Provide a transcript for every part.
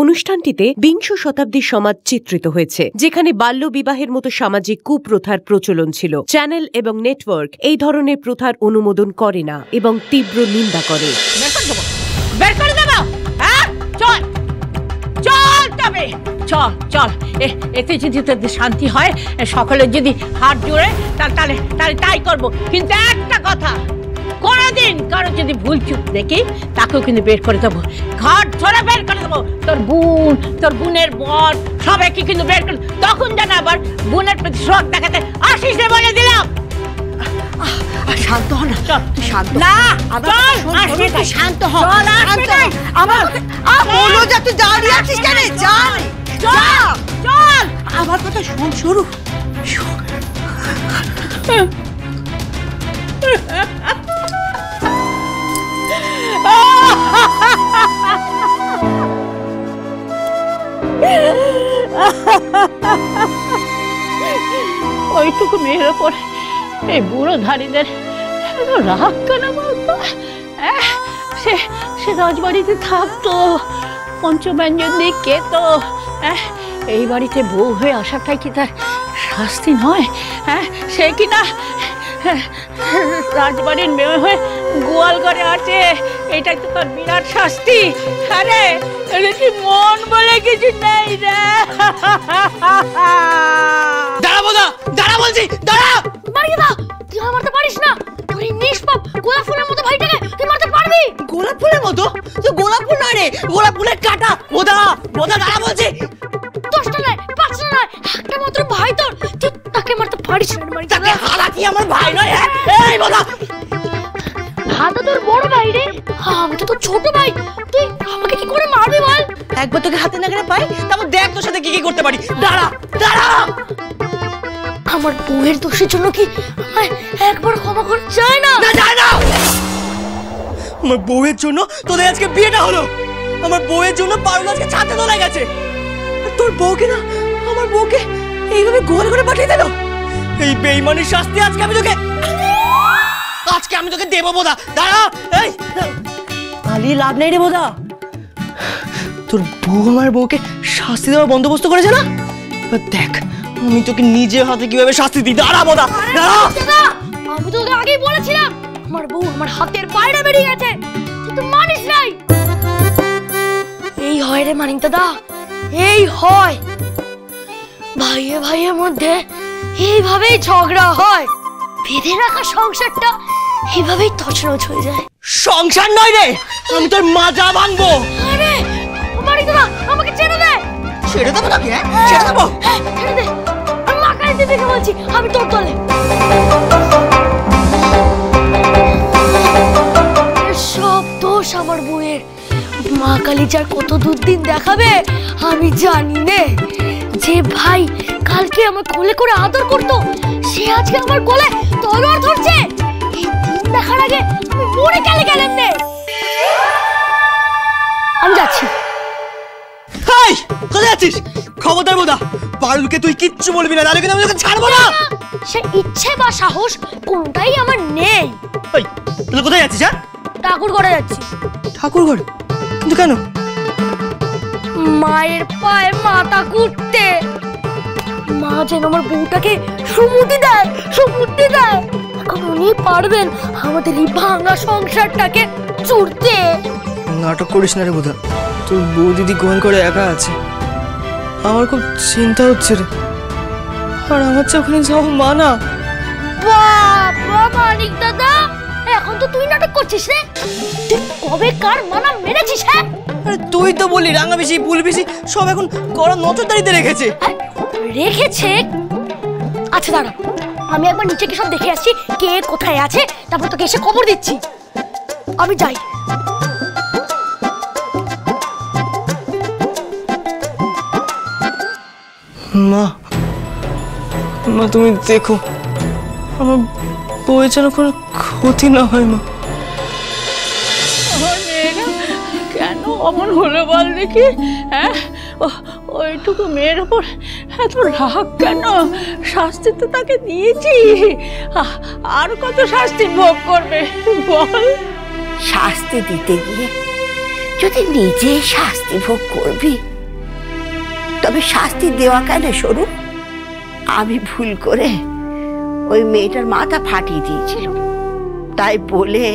অনুষ্ঠানটিতে বিংশ শতাব্দীর সমাজ চিত্রিত হয়েছে, যেখানে বাল্য বিবাহের মতো সামাজিক কুপ্রথার প্রচলন ছিল। চ্যানেল এবং নেটওয়ার্ক এই ধরনের প্রথার অনুমোদন করে না এবং তীব্র নিন্দা করে। চল চল, এতে যদি তোদের শান্তি হয়, সকলের যদি হাত জোড়ে তাহলে তাই করবো। কিন্তু একটা কথা, কোনদিন কারো যদি ভুল চুপ দেখি তাকেও কিন্তু বের করে দেবো, ঘাট ধরে বের করে দেবো। তোর বোন, তোর বোনের বর সবাইকে কিন্তু বের করে, তখন যেন আবার বোনের প্রতি শ্রদ্ধা দেখাতে আসিস না, বলে দিলাম। শান্ত হ না, চল তুই শান্ত না, শান্ত হ। তুই দাঁড়িয়ে আছিস কেন? চল আমার কথা শোন। শুরু ওইটুকু মেয়ের ওপর এই বুড়ো ধারীদের রাগ কেন বলতো? সে রাজবাড়িতে থাকতো, পঞ্চব্যঞ্জন দিয়ে খেত। এই বাড়িতে বউ হয়ে আসাটাই কি তার শাস্তি নয়? সে কিনা রাজবাড়ির মেয়ে হয়ে গোয়াল ঘরে আছে, এটাই তো তার বিরাট শাস্তি। আরে কি মন বলে কিছু নেই রে। দাঁড়া বোদা, দাঁড়া বলছি, দাঁড়া। মারিয়ে দাও, তুই আমার মারতে পারিস না। তুই নিষ্পাপ গোলাপ ফুলের মতো ভাইটাকে তুই মারতে পারবি? গোলাপ ফুলের মতো? তুই গোলাপ ফুল নয় রে, গোলাপ ফুলের কাঁটা। বোদা বোদা দাঁড়া বলছি। 10টা নয়, 5টা নয়, একটা মাত্র ভাই তোর, তুই তাকে মারতে পারিস না। মারি তাকে হারাতি আমার ভাই নয়। এই বোদা, হাতে তোর বড় ভাই রে, আমি তো তোর ছোট ভাই, তুই আমাকে কি করে মারবি বল? একবার তোকে হাতে না গেলে পাই, তারপর দেখ তোর সাথে কি করতে পারি। দাঁড়া দাঁড়া। আমার বউয়ের দোষের জন্য কি আমায় একবার ক্ষমা করতে চায় না? না যায় না। আমার বউয়ের জন্য তোদের আজকে বিয়েটা হলো, আমার বউয়ের জন্য পারুল আজকে ছাতে তোলা গেছে। তোর বউকে না, আমার বউকে এইভাবে গোল করে পাঠিয়ে দিল। এই বেঈমানির শাস্তি আজকে আমি তোকে দেবো বোদা। দাঁড়া। এই পালিয়ে লাভ নেই রে বোদা, তোর বউ আমার বউকে শাস্তি দেওয়ার বন্দোবস্ত করেছে না। দেখ আমি তোকে নিজে হাতে কিভাবে শাস্তি দিই। দাঁড়া বোদা, দাঁড়া। আমি তোকে আগেই বলেছিলাম আমার বউ আমার হাতের বাইরে বেরিয়ে গেছে, তুই তো মানিস নাই। এই হয় রে মানিক দাদা, এই হয় ভাইয়ে ভাইয়ের মধ্যে এইভাবেই ঝগড়া হয়, বেঁধে রাখা সংসারটা এইভাবেই তছনছ হয়ে যায়। সংসার নয় রে, আমি তোর মাজা ভাঙবো। আরে মানিক দাদা, আমাকে ছেড়ে দে। ছেড়ে দেবো তোকে? ছেড়ে দেবো? ছেড়ে দে, আমি মা কালীতে দেখে বলছি, আমি তোর দলে। সব দোষ আমার বউয়ের। মা কালী যার কত দুর্দিন দেখাবে আমি জানি নে। যে ভাই কালকে আমার কোলে করে আদর করতো, সে আজকে আমার কোলে তলোয়ার ধরছে। এই দিন দেখার আগে আমি মরে গেলাম নে। আমি যাচ্ছি। হাই, কোথায় যাচ্ছিস? খবরদার বোদা, পারুলকে তুই কিচ্ছু বলবি না, তাহলে কিন্তু আমি তোকে ছাড়বো না। সে ইচ্ছে বা সাহস কোনটাই আমার নেই। এই তুই কোথায় যাচ্ছিস? ঠাকুর ঘরে যাচ্ছি। ঠাকুর ঘরে? কিন্তু কেন? মায়ের পায়ে মাথা কুটতে। মা যেন আমার বউটাকে সুমতি দেয়, সুমতি দেয়। এখন উনি পারবেন আমাদের এই ভাঙা সংসারটাকে চুরতে। নাটক করিস না রে বোধা, তোর বউ দিদি গোয়াল করে একা আছে, আমার খুব চিন্তা হচ্ছে রে। আর আমার চেয়ে ওখানে যাও মা না। বাবা মানিক দাদা, এখন তো তুই নাটক করছিস রে। তুই কবে কার মানা মেরেছিস? হ্যাঁ তুই তো বললি রাঙা বেশি ফুল বেশি সব এখন কড়া নজরদারিতে রেখেছে। রেখেছে? আচ্ছা দাঁড়া, আমি একবার নিচে কি সব দেখে আসছি, কে কোথায় আছে, তারপর তোকে এসে খবর দিচ্ছি। আমি যাই। মা, মা তুমি দেখো আমার বউয়ের যেন কোনো ক্ষতি না হয়। মা কেন অমন হলো বল দেখি? ওইটুকু মেয়ের ওপর এত রাগ কেন? শাস্তি তো তাকে দিয়েছি, আর কত শাস্তি ভোগ করবে বল? শাস্তি দিতে গিয়ে যদি নিজে শাস্তি ভোগ করবি তবে শাস্তি দেওয়া কেন সরু? আমি ভুল করে ওই মেয়েটার মাথা ফাটিয়ে দিয়েছিল, তাই বলে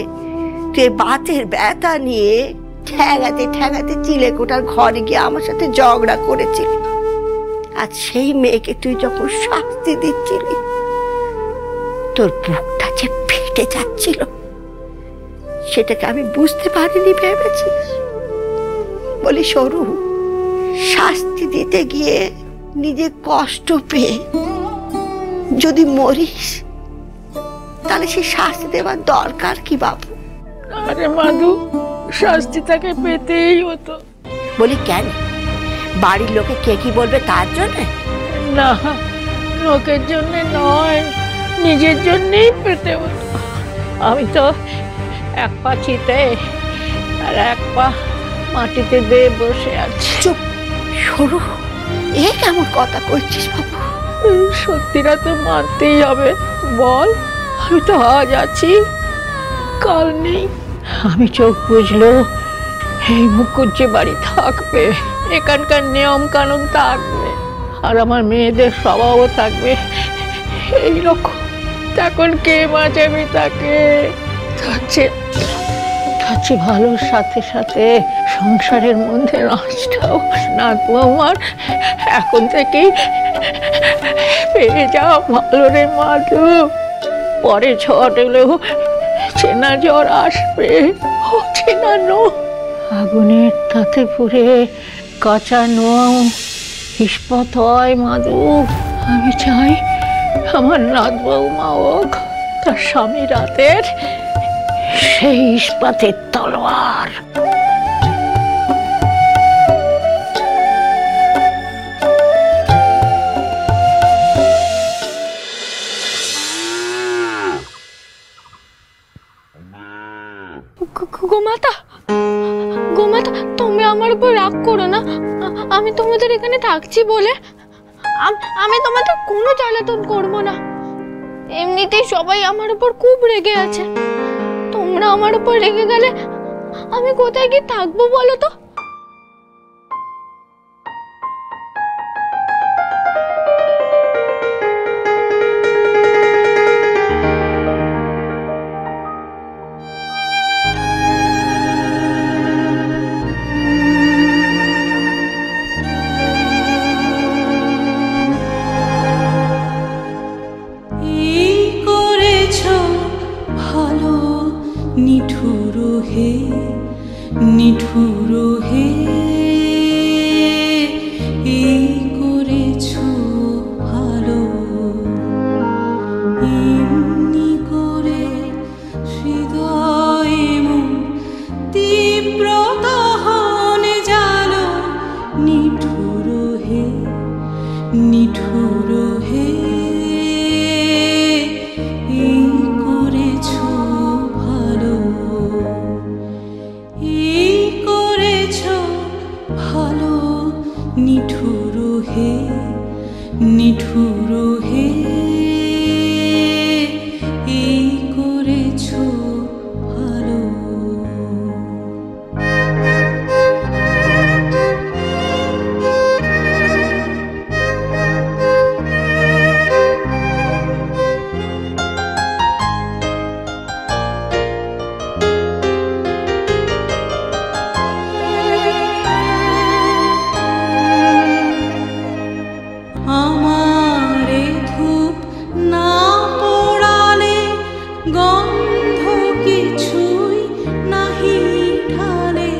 তুই বাতের ব্যথা নিয়ে ঠ্যাঙাতে ঠ্যাঙাতে চিলেকোটার ঘরে গিয়ে আমার সাথে ঝগড়া করেছিলি। আজ সেই মেয়েকে তুই যখন শাস্তি দিচ্ছিলি তোর বুকটা যে ফেটে যাচ্ছিল সেটাকে আমি বুঝতে পারিনি ভেবেছিস? বলি সরু, শাস্তি দিতে গিয়ে নিজে কষ্ট পেয়ে যদি মরিস তাহলে সে শাস্তি দেওয়ার দরকার কি বাবু? আরে মাধু, শাস্তি তাকে পেতেই হতো। বলি কেন? বাড়ির লোকে কে কি বলবে তার জন্য? না, লোকের জন্য নয়, নিজের জন্যই পেতে হতো। আমি তো এক পা চিতে আর এক পা মাটিতে দিয়ে বসে আছি। চুপ সরু, এ কেমন কথা কইছিস বাবু? সত্যিটা তো মানতেই হবে। বল, আমি তো আজ আছি, কাল নেই। আমি চোখ বুঝলো এই মুখুজ্জে বাড়ি থাকবে, এখানকার নিয়ম কানুন থাকবে, আর আমার মেয়েদের স্বভাবও থাকবে এইরকম। তখন কে বাঁচাবে তাকে? থাকছে ভালোর সাথে সাথে সংসারের মধ্যে নষ্টাও। নাথ বৌমার এখন থেকেই পেয়ে যাও ভালো রে মাধু। পরে ঝড় এলেও চেনা জ্বর আসবে, ও চেনানো। আগুনের তাতে পুড়ে কাঁচা নোয়া ইস্পাত হয় মাধু। আমি চাই আমার নাথ বৌমা হোক তার স্বামী রাতের সেই ইস্পাতের তলোয়ার। গোমাতা, গোমাতা, তুমি আমার উপর রাগ করো না। আমি তোমাদের এখানে থাকছি বলে আমি তোমাদের কোনো জ্বালাতন করবো না। এমনিতেই সবাই আমার উপর খুব রেগে আছে। তোমরা আমার উপর রেগে গেলে আমি কোথায় গিয়ে থাকবো বলো তো? নিঠুর হে, নিঠুর হে, এই করেছো ভালো, এমনি করে হৃদয়ে মন তীব্র দহনে জালো। নিঠুর হে, নিঠুর হে, এই করেছো ভালো, এই করেছো ভালো। নিঠুর হে, নিঠুর হে, এই করেছো ভালো। আমারে ধূপ না পোড়ালে গন্ধ কিছুই নাহি ঢালে,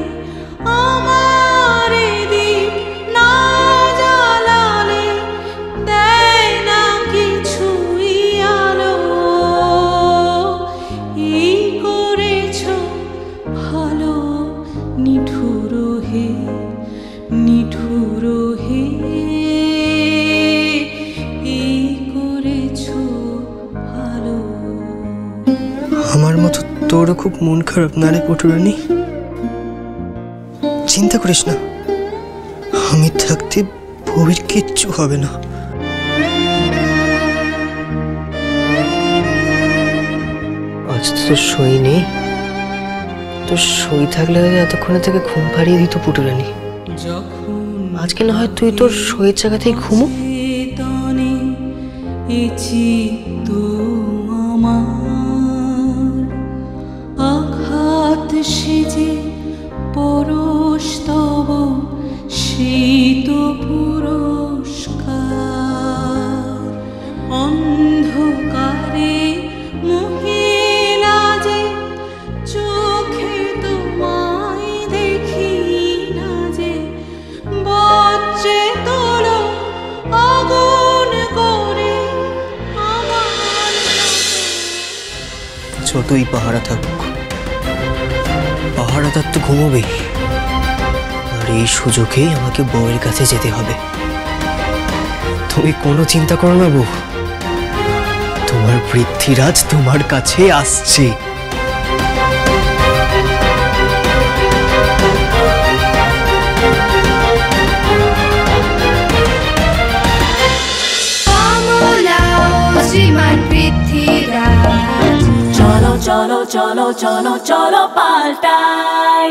আমারে দীপ না জ্বালালে দেয় না কিছুই আলো। এই করেছো ভালো, নিঠুর হে, নিঠুর হে, এই করেছো ভালো। আমার মতো তোরও খুব মন খারাপ না রে পটুরানি? চিন্তা করিস না, আমি থাকতে বউয়ের কিচ্ছু হবে না। আজ তো সই নেই, তোর সই থাকলে এতক্ষণে থেকে ঘুম পাড়িয়ে দিত পুটুরানি। আজকে না হয় তুই তোর সইয়ের জায়গাতেই ঘুমো। আঘাত সেজে পরশ তব শীত পুরস্কার অন্ধকারে মহিলা যে চোখে তোমায় দেখি না যে বজ্রে তোলো আগুন করে আমার যতই পাহারা থাকুক, পাহারাদার তো ঘুমোবেই। আর এই সুযোগেই আমাকে বউয়ের কাছে যেতে হবে। তুমি কোনো চিন্তা করো না বউ, তোমার পৃথ্বীরাজ তোমার কাছে আসছে। শ্রীমান পৃথ্বীরাজ চলো চলো চলো চলো চলো পাল্টাই।